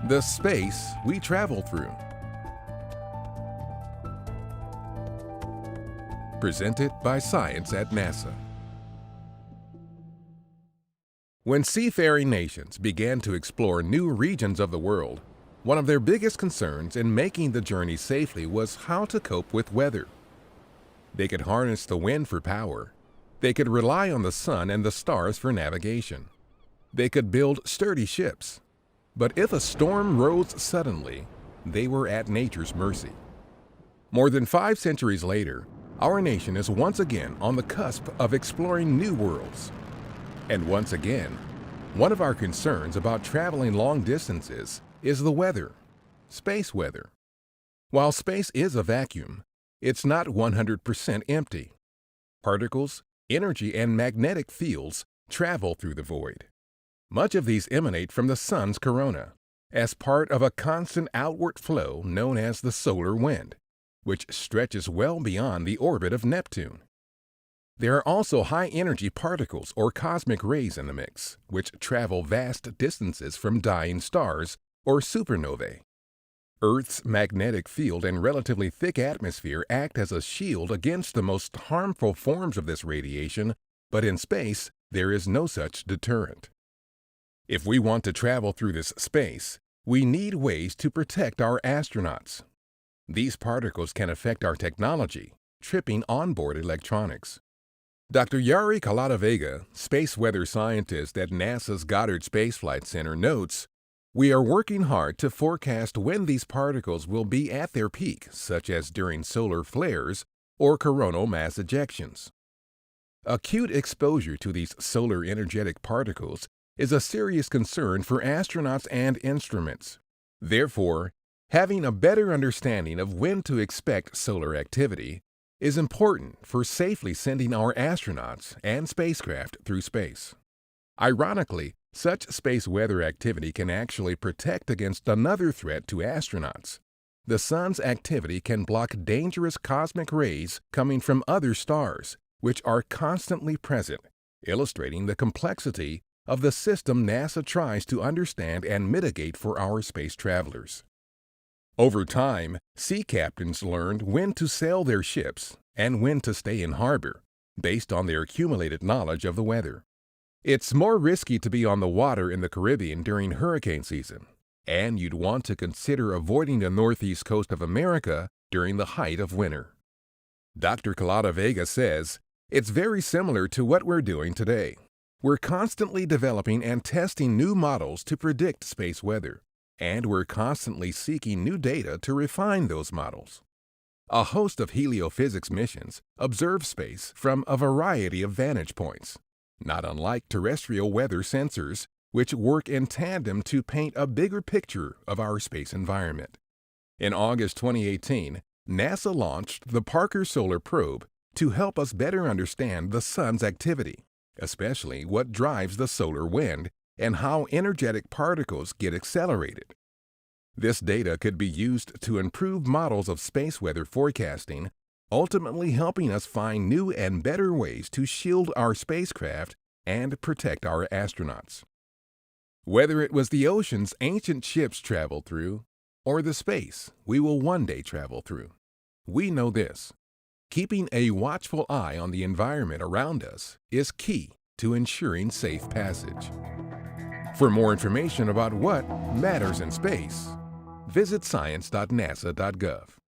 The space we travel through. Presented by Science at NASA. When seafaring nations began to explore new regions of the world, one of their biggest concerns in making the journey safely was how to cope with weather. They could harness the wind for power. They could rely on the sun and the stars for navigation. They could build sturdy ships. But if a storm rose suddenly, they were at nature's mercy. More than 5 centuries later, our nation is once again on the cusp of exploring new worlds. And once again, one of our concerns about traveling long distances is the weather, space weather. While space is a vacuum, it's not 100% empty. Particles, energy, and magnetic fields travel through the void. Much of these emanate from the sun's corona, as part of a constant outward flow known as the solar wind, which stretches well beyond the orbit of Neptune. There are also high-energy particles or cosmic rays in the mix, which travel vast distances from dying stars or supernovae. Earth's magnetic field and relatively thick atmosphere act as a shield against the most harmful forms of this radiation, but in space, there is no such deterrent. If we want to travel through this space, we need ways to protect our astronauts. These particles can affect our technology, tripping onboard electronics. Dr. Yari Calatavega, space weather scientist at NASA's Goddard Space Flight Center, notes, "We are working hard to forecast when these particles will be at their peak, such as during solar flares or coronal mass ejections." Acute exposure to these solar energetic particles is a serious concern for astronauts and instruments. Therefore, having a better understanding of when to expect solar activity is important for safely sending our astronauts and spacecraft through space. Ironically, such space weather activity can actually protect against another threat to astronauts. The sun's activity can block dangerous cosmic rays coming from other stars, which are constantly present, illustrating the complexity of the system NASA tries to understand and mitigate for our space travelers. Over time, sea captains learned when to sail their ships and when to stay in harbor, based on their accumulated knowledge of the weather. It's more risky to be on the water in the Caribbean during hurricane season, and you'd want to consider avoiding the northeast coast of America during the height of winter. Dr. Calatavega says, "It's very similar to what we're doing today. We're constantly developing and testing new models to predict space weather, and we're constantly seeking new data to refine those models." A host of heliophysics missions observe space from a variety of vantage points, not unlike terrestrial weather sensors, which work in tandem to paint a bigger picture of our space environment. In August 2018, NASA launched the Parker Solar Probe to help us better understand the sun's activity, especially what drives the solar wind and how energetic particles get accelerated. This data could be used to improve models of space weather forecasting, ultimately helping us find new and better ways to shield our spacecraft and protect our astronauts. Whether it was the oceans ancient ships traveled through, or the space we will one day travel through, we know this: keeping a watchful eye on the environment around us is key to ensuring safe passage. For more information about what matters in space, visit science.nasa.gov.